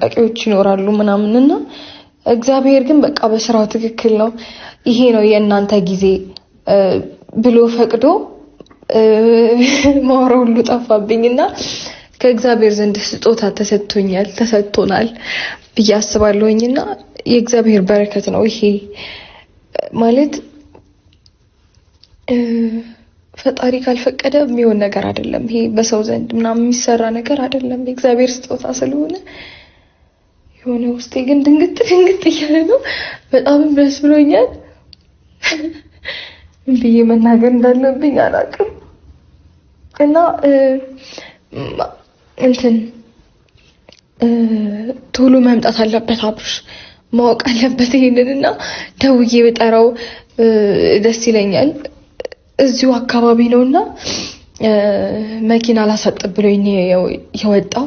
አሸማቃቂዎች ይኖራሉ ምናምንና እግዚአብሔር ግን በቃ በስራው ትክክል ነው ይሄ ነው የእናንተ ጊዜ ብሎ ፈቅዶ ማውራው ሁሉ ጠፋብኝና ከእግዚአብሔር ዘንድ ስጦታ ተሰጥቶናል ብያስባለሁኝና የእግዚአብሔር በረከት ነው ይሄ ማለት ፈጣሪ ካልፈቀደ የሚሆን ነገር አይደለም ይሄ በሰው ዘንድ ምናምን የሚሰራ ነገር አይደለም የእግዚአብሔር ስጦታ ስለሆነ የሆነ ውስጤ ግን ድንግጥ እያለ ነው በጣም ደስ ብሎኛል ብዬ መናገር እንዳለብኝ አላውቅም እና እንትን ቶሎ መምጣት አለበት አብርሽ ማወቅ አለበት ይሄንንና ደውዬ በጠራው ደስ ይለኛል እዚሁ አካባቢ ነውና መኪና ላሳጥብ ብሎኝ የወጣው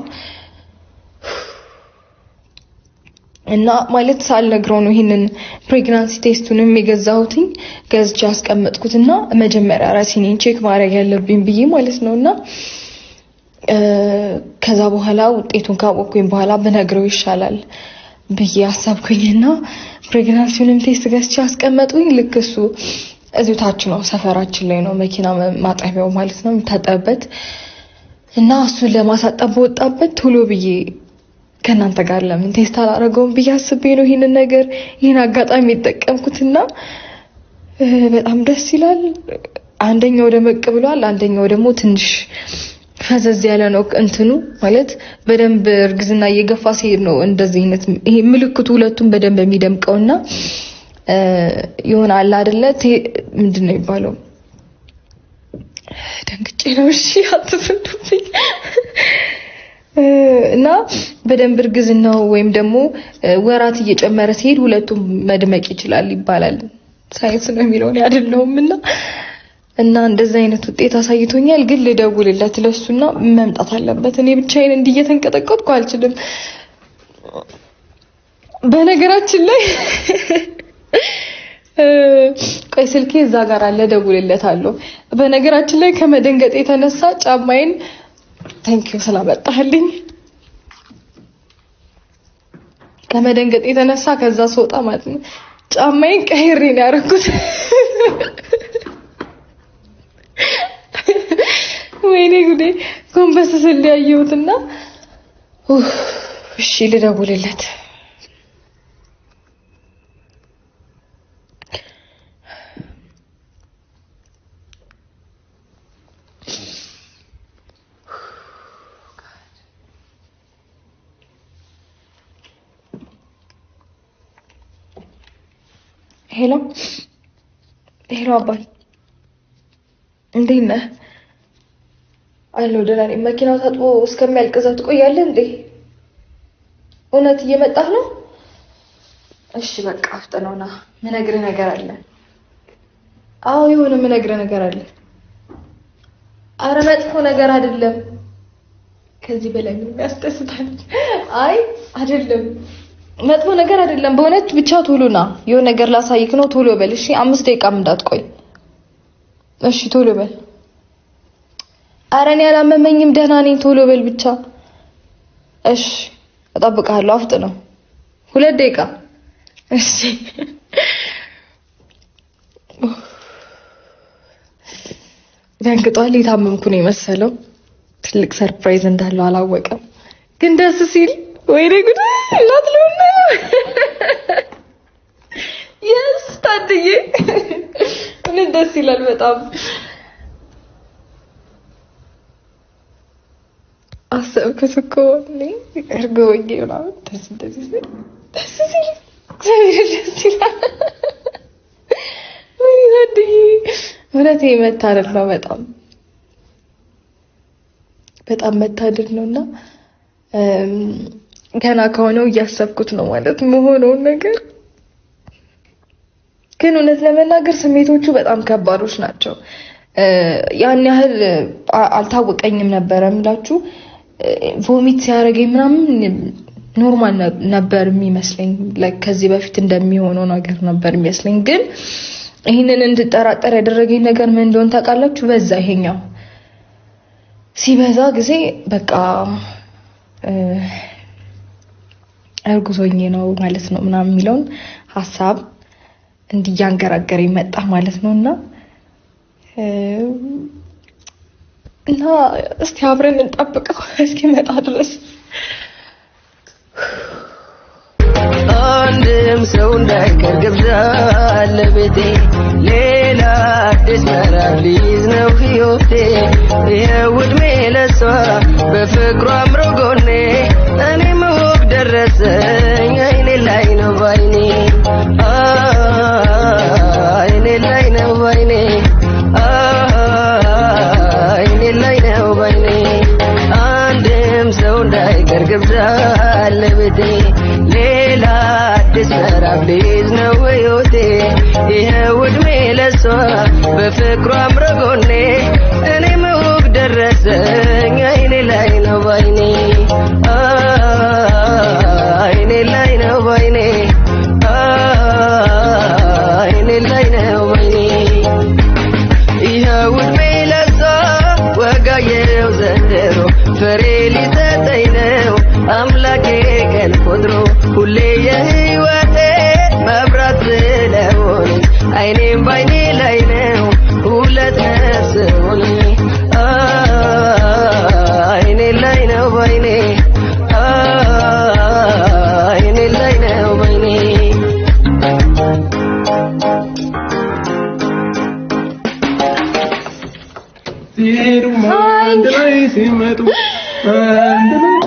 እና ማለት ሳልነግረው ነው ይሄንን ፕሬግናንሲ ቴስቱንም የገዛሁትኝ ገዝቼ አስቀመጥኩትና መጀመሪያ ራሴን ቼክ ማድረግ ያለብኝ ብዬ ማለት ነውና ከዛ በኋላ ውጤቱን ካወቅኩኝ በኋላ በነግረው ይሻላል ብዬ አሰብኩኝና ፕሬግናንሲውንም ቴስት ገዝቼ አስቀመጥኩኝ ልክ እሱ እዚሁ ታች ነው ሰፈራችን ላይ ነው መኪና ማጠቢያው ማለት ነው የሚታጠብበት እና እሱን ለማሳጠብ ወጣበት ቶሎ ብዬ ከናንተ ጋር ለምን ቴስት አላረገውም ብዬ አስቤ ነው ይሄን አጋጣሚ ተጠቀምኩትና በጣም ደስ ይላል አንደኛው ደመቅ ብሏል አንደኛው ደግሞ ትንሽ ፈዘዝ ያለ ነው እንትኑ ማለት በደንብ እርግዝና እየገፋ ሲሄድ ነው እንደዚህ አይነት ይሄ ምልክቱ ሁለቱም በደንብ የሚደምቀውና ይሆናል አይደለ ምንድነው ይባለው ደንግጬ ነው እሺ አትፍረዱብኝ እና በደንብ እርግዝናው ወይም ደግሞ ወራት እየጨመረ ሲሄድ ሁለቱም መድመቅ ይችላል ይባላል ሳይንስ ነው የሚለው እና እንደዛ አይነት ውጤት አሳይቶኛል ግን ልደውልለት ለሱና መምጣት አለበት እኔ ብቻዬን እንዲየተንቀጠቀጥኩ አልችልም በነገራችን ላይ ቆይ ስልኬ እዛ ጋር አለ ደውልለታለሁ በነገራችን ላይ ከመደንገጥ የተነሳ ጫማዬን ታንኪዩ ስላመጣልኝ ከመደንገጥ የተነሳ ከዛ ስወጣ ማለት ነው ጫማዬን ቀይሬ ነው ያደረኩት ወይኔ ጉዴ ኮምበስ ስለያየሁትና እሺ ልደውልለት ሄሎ አባይ እንዴት ነህ አሎ ደህና ነኝ መኪናው ታጥቦ እስከሚያልቅ እዛው ትቆያለህ እንዴ እውነት እየመጣህ ነው እሺ በቃ አፍጥነውና ምነግርህ ነገር አለ አዎ የሆነ ምነግርህ ነገር አለ አረ መጥፎ ነገር አይደለም ከዚህ በላይ ምን ያስደስታል አይ አይደለም መጥፎ ነገር አይደለም በእውነት ብቻ ቶሎና የሆነ ነገር ላሳይክ ነው ቶሎ በል እሺ 5 ደቂቃም እንዳትቆይ እሺ ቶሎ በል አረኔ ያላመመኝም ደህና ነኝ ቶሎ በል ብቻ እሺ እጠብቅሃለሁ አፍጥነው 2 ደቂቃ እሺ ደንግጧል የታመምኩ ነው የመሰለው ትልቅ ሰርፕራይዝ እንዳለው አላወቀም ግን ደስ ሲል ወይኔ ጉድ ላትሉና yes ታድዬ ምን ደስ ይላል በጣም አሰብኩት እኮ ነኝ እርጎኝ ነው ደስ ሲል እግዚአብሔር ደስ ይላል ወይኔ ታድዬ ወለቴ መታደል ነው በጣም መታደል ነውና ገና ከሆነው እያሰብኩት ነው ማለት መሆነው ነገር ግን እውነት ለመናገር ስሜቶቹ በጣም ከባዶች ናቸው ያን ያህል አልታወቀኝም ነበር እምላችሁ ቮሚት ሲያረገኝ ምናምን ኖርማል ነበር የሚመስለኝ ከዚህ በፊት እንደሚሆነው ነገር ነበር የሚመስለኝ ግን ይሄንን እንድጠራጠር ያደረገኝ ነገር ምን እንደሆነ ታውቃላችሁ በዛ ይሄኛው ሲበዛ ጊዜ በቃ እርጉዞኝ ነው ማለት ነው ምናምን የሚለውን ሐሳብ እንዲያንገራገር ይመጣ ማለት ነውና እና እስቲ አብረን እንጠብቀው እስኪመጣ ድረስ አንድም ሰው እንዳይቀር ገብዛ ለቤቴ ሌላ አዲስ ምዕራፍ ሊይዝ ነው ሕይወቴ ይኸው ዕድሜ ለሷ በፍቅሯ አምሮ ጎኔ እኔም ወግ ደረሰኝ አይኔ ላይ ነው ባይኔ አይኔ ላይ ነው ባይኔ አይኔ ላይ ነው ባይኔ አንድም ሰው እንዳይቀር ገብዛ ለቤቴ ሌላ አዲስ ምዕራፍ ሊይዝ ነው ሕይወቴ ይኸው ዕድሜ ለሷ በፍቅሯ አምሮ ጎኔ እኔም ወግ ደረሰኝ አይኔ ላይ ነው ባይኔ አይኔ ላይ ነው ባይኔ አይኔ ላይ ነው ባይኔ ይኸው ዕድሜ ለሷ ወጋየው ዘንድሮ ፍሬ ሊሰጠኝ ነው አምላኬ ቀን ቆጥሮ ሁሌ የሕይወቴ መብራት ስለሆነ አይኔም ባይኔ ላይ ነው ሁለት ነፍስ ሆኜ አይኔ ላይ ነው ባይኔ አይኔ ላይ ነው ባይኔ ሲሄዱ አንድ ላይ ሲመጡ አንድ ላይ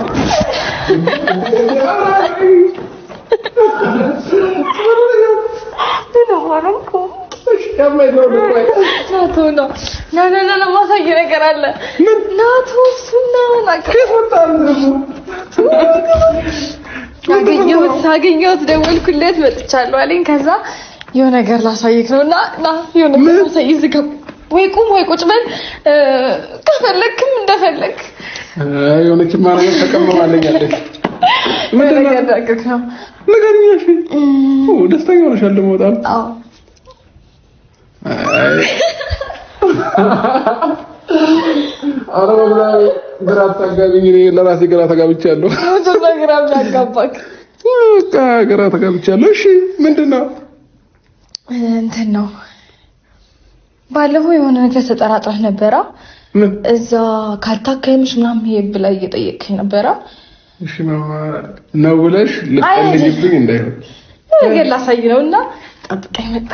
ማሳየ ነገር አለ ናቱ እሱና ሳገኘሁት ደወልኩለት መጥቻለሁ አለኝ ከዛ የሆነ ነገር ላሳይክ ነው እና የሆነ ነገር ላሳይ ዝጋ ወይ ቁም ወይ ቁጭ በል ከፈለክም እንደፈለክ የሆነች ማረግ ተቀመማለኝ አለች ምን ያደርግክ ነው ነገርኛሽ ደስተኛ ሆነሻል ደግሞ በጣም አዎ አረ ወላሂ ግራ ተጋቢኝ ለራሴ ግራ ተጋብቻለሁ ግራ ያጋባክ ግራ ተጋብቻለሁ እሺ ምንድነው እንትን ነው ባለፈው የሆነ ነገር ተጠራጥረህ ነበራ እዛ ካልታከምሽ ምናምን ብላ እየጠየቅኝ ነበራ እሺ ማማ ነው ብለሽ ልትፈልጊብኝ እንዳይሆን ነገር ላሳይ ነውና ጠብቀኝ መጣ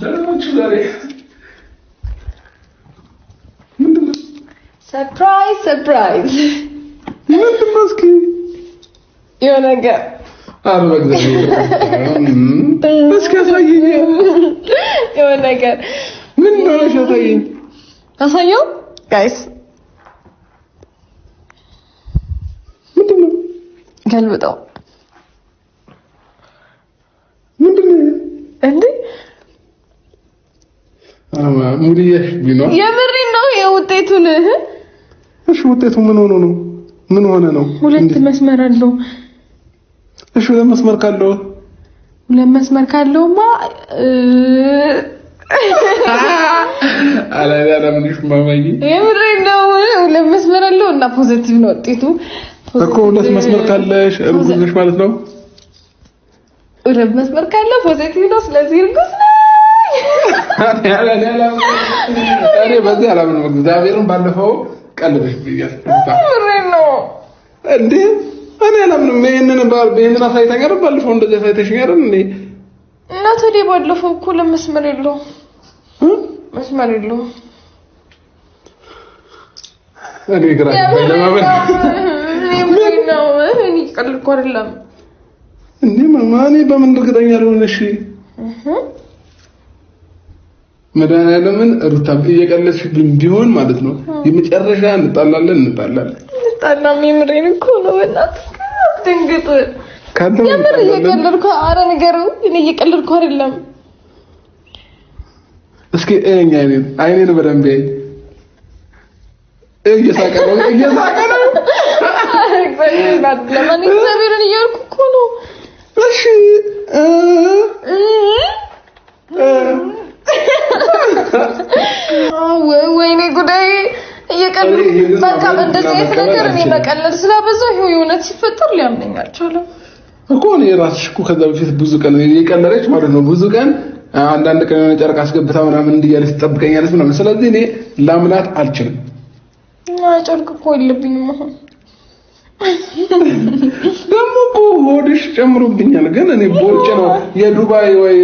ደረች ዛሬ ሰርፕራይዝ ምንድነው እስኪ የሆነ ነገር እግዚአብሔር እስኪ አሳይኝ የሆነ ነገር ምን ነው አሳይኝ አሳየው ጋይስ ምንድነው ገልብጠው ምንድነው እንዴ ሙዲያሽ ቢኖ የምሬን ነው የውጤቱን እሺ ውጤቱ ምን ሆኖ ነው ምን ሆነ ነው ሁለት መስመር አለው እሺ ሁለት መስመር ካለውማ አላላ ምንሽ ማማዬ የምሬን ነው ሁለት መስመር አለው እና ፖዚቲቭ ነው ውጤቱ እኮ ሁለት መስመር ካለሽ እርጉዝ ነሽ ማለት ነው ሁለት መስመር ካለ ፖዚቲቭ ነው ስለዚህ እርጉዝ ነኝ እኔ በዚህ አላምንም እግዚአብሔርን ባለፈው ቀልብሽ ብያለሁ ምሬን ነው እንዴ እኔ አላምንም ይሄንን አሳይተኝ አይደል ባለፈው እንደዚህ አሳይተሽኝ አይደል እንዴ እና ታዲያ ባለፈው እኮ ለመስመር የለው መስመር የለው እኔ ግራ ለማመን ምሬን ነው እኔ ቀልኩ አይደለም እንዴ ማማኔ በምን እርግጠኛ ልሆንሽ መድኃኒዓለምን ሩታ እየቀለድሽብኝ ቢሆን ማለት ነው የመጨረሻ እንጣላለን የምሬን እኮ ነው በእናትህ ድንግጥ ካንተ የምር እየቀለድኩ ኧረ ንገረው እኔ እየቀለድኩ አይደለም እስኪ አይኔን በደንብ እየሳቀ ነው ለማን እግዚአብሔርን እያልኩ እኮ ነው እሺ ወይኔ ጉዳይ እየቀለሉ በቃ እንደዚህ አይነት ነገር እኔ መቀለል ስላበዛው ይሄው የእውነት ሲፈጠር ሊያምነኝ አልቻለም እኮ ነው የራስሽ እኮ ከዛ በፊት ብዙ ቀን እየቀለለች ማለት ነው ብዙ ቀን አንዳንድ ቀን የሆነ ጨርቅ አስገብታ ምናምን እንዲያለች ትጠብቀኛለች ምናምን ስለዚህ እኔ ላምናት አልችልም ጨርቅ እኮ የለብኝም አሁን ደግሞ እኮ ሆድሽ ጨምሮብኛል ግን እኔ ቦርጭ ነው የዱባይ ወይ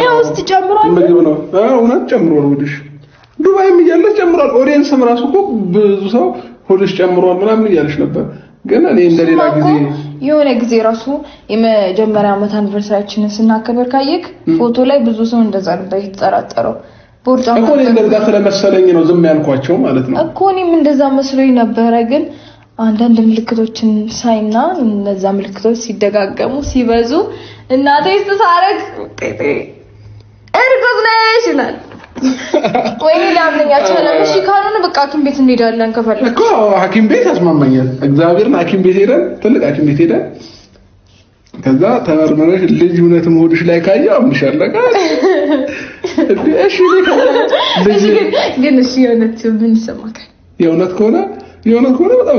ያው እስቲ ጨምሯል ምግብ ነው እውነት ጨምሯል ሆድሽ ዱባይም እያለች ጨምሯል ኦዲየንስም ራሱ እኮ ብዙ ሰው ሆድሽ ጨምሯል ምናምን እያለች ነበር ግን እኔ እንደሌላ ጊዜ የሆነ ጊዜ ራሱ የመጀመሪያ ዓመት አንቨርሳሪያችንን ስናከብር ካየክ ፎቶ ላይ ብዙ ሰው እንደዛ ነበር የተጠራጠረው ቦርጫ እኮ እንደዛ ስለመሰለኝ ነው ዝም ያልኳቸው ማለት ነው እኮ እኔም እንደዛ መስሎኝ ነበረ ግን አንዳንድ ምልክቶችን ሳይና እነዛ ምልክቶች ሲደጋገሙ ሲበዙ እናቴ ተሳረክ እርጉዝ ነሽ ይላል ወይ ላምነኛ ቻለ እሺ ካልሆነ በቃ ሐኪም ቤት እንሄዳለን ከፈለክ እኮ ሐኪም ቤት ያስማማኛል እግዚአብሔርን ሐኪም ቤት ሄደን ትልቅ ሐኪም ቤት ሄደን ከዛ ተመርመረሽ ልጅ እውነትም ሆድሽ ላይ ካየው አምንሻለሁ እሺ ግን እሺ የእውነት ምን ይሰማካል የእውነት ከሆነ በጣም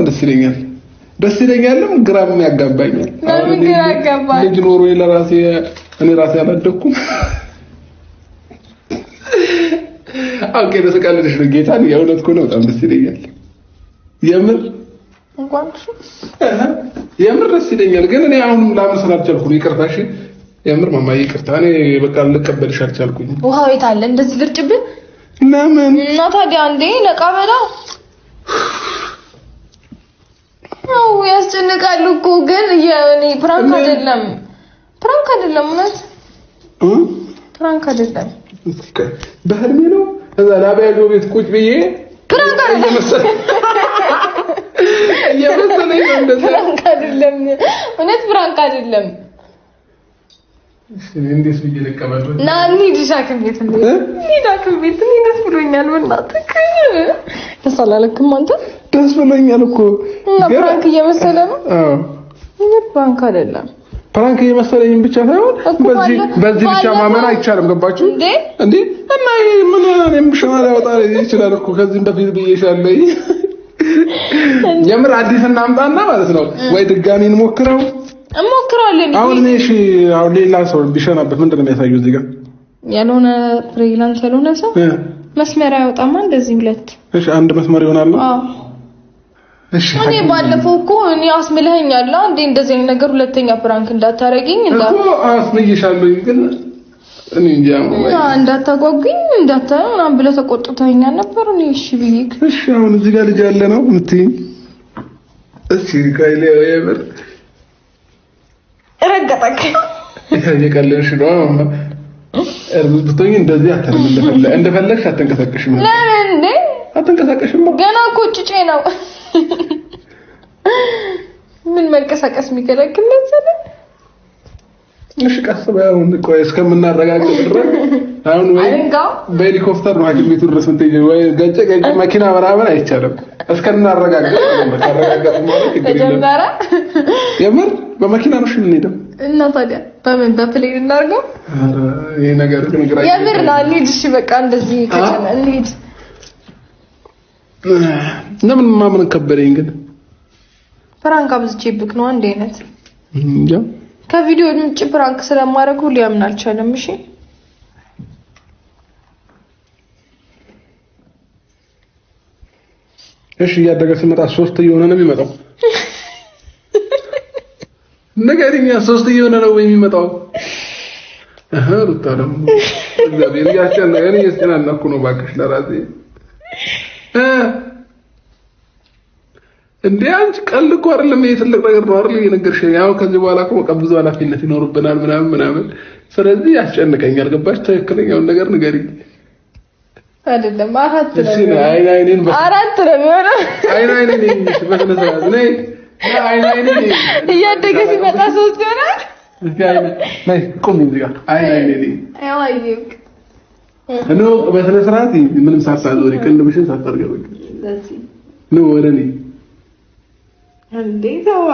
ደስ ይለኛልም ግራም ያጋባኛል አሁን ልጅ ኖሮ ለራሴ እኔ ራሴ አላደኩም አውቄ ተሰቃለሽ ነው ጌታን የእውነት ከሆነ በጣም ደስ ይለኛል የምር እንኳን የምር ደስ ይለኛል ግን እኔ አሁን ላምሰል አልቻልኩም ይቅርታ እሺ የምር ማማዬ ይቅርታ እኔ በቃ ልቀበልሽ አልቻልኩም ውሃ ቤት አለ እንደዚህ ልርጭብህ ለምን እና ታዲያ አንዴ ለቃበላ ነው ያስጨንቃል እኮ ግን የኔ ፕራንክ አይደለም ማለት ፕራንክ አይደለም በህልሜ ነው እዛ ላባያጆ ቤት ቁጭ ብዬ ፕራንክ እየመሰለኝ ነው እንደዛ ፕራንክ አይደለም እውነት ፕራንክ አይደለም እንዴት ብዬ ልቀበል ና እንሂድ ሐኪም ቤት እኔ ደስ ብሎኛል በእናትህ ደስ አላለክም አንተ ደስ ብሎኛል እኮ እና ፕራንክ እየመሰለ ነው አዎ ፕራንክ አይደለም ፕራንክ እየመሰለኝ ብቻ ሳይሆን በዚህ ብቻ ማመን አይቻልም ገባችሁ እንዴ እና ምን ምሽማላ ያወጣል ይችላል እኮ ከዚህም በፊት ብዬሻለሁ የምር አዲስ እናምጣና ማለት ነው ወይ ድጋሚ እንሞክራለን አሁን እሺ አሁን ሌላ ሰው ቢሸናበት ምንድነው የሚያሳየው እዚህ ጋር ያልሆነ ፕሬግናንት ያልሆነ ሰው መስመር ያወጣማ እንደዚህ ሁለት እሺ አንድ መስመር ይሆናል አዎ እሺ እኔ ባለፈው እኮ እኔ አስምልኸኛል እንዴ እንደዚህ አይነት ነገር ሁለተኛ ፕራንክ እንዳታረጊኝ እኮ አስምይሻለሁ ግን እኔ እንዳታጓጉኝ ምናምን ብለህ ተቆጥተኸኛል ነበር እኔ እሺ ብዬሽ እሺ አሁን እዚህ ጋር ልጅ ያለ ነው የምትይኝ እሺ ካይሌ የምር ረገጠክ የቀለልሽ ነው እርግጥ ብትሆኚ እንደዚህ አትልም እንደፈለግሽ አትንቀሳቀሽም ለምን እንዴ አትንቀሳቀሽም ገና እኮ ጭጬ ነው ምን መንቀሳቀስ የሚከለክል ነው እሺ ቀስ በያውን ቆይ እስከምናረጋግጥ ድረስ አሁን ወይ በሄሊኮፕተር ነው ሐኪም ቤቱ ድረስ እንትን ወይ ገጨ መኪና ምናምን አይቻልም እስከምናረጋግጥ ካረጋግጥ ማለት ይገኛል የምር በመኪና ነው የምንሄደው እና ታዲያ በምን በፕሌን እናርገው ይሄ ነገር ግን ግራ የምር ነው እንሂድ እሺ በቃ እንደዚህ ከጨነ እንሂድ ለምን ማመን ከበደኝ ግን ፕራንክ አብዝቼብክ ነው አንዴ አይነት እንጃ ከቪዲዮ ውጭ ፕራንክ ስለማረግ ሁሉ ያምን አልቻለም እሺ ያደገ ሲመጣ 3 እየሆነ ነው የሚመጣው ነገርኛ 3 እየሆነ ነው የሚመጣው ሩታ ደግሞ እግዚአብሔር ያቻለ ያስጨናናኩ ነው ባክሽ ለራሴ እንዴ አንቺ ቀልድ እኮ አይደለም ይሄ ትልቅ ነገር ነው አይደል የነገርሽኝ ያው ከዚህ በኋላ እኮ በቃ ብዙ ኃላፊነት ይኖርብናል ምናምን ስለዚህ ያስጨንቀኛል ገባሽ ትክክለኛውን ነገር ንገሪኝ አይደለም አራት ነው አይኔን አራት ነው አይኔን በስነስርዓት ነይ አይኔን እያደገ ሲመጣ 3 ይሆናል ነይ ቁሚ እዚህ ጋር አይኔን አዎ አይክ እኖ በስነስርዓት ምንም ሳታዞሪ ቅንድምሽን ሳታርገበቂ ነው ወረኔ እንዴ ተዋ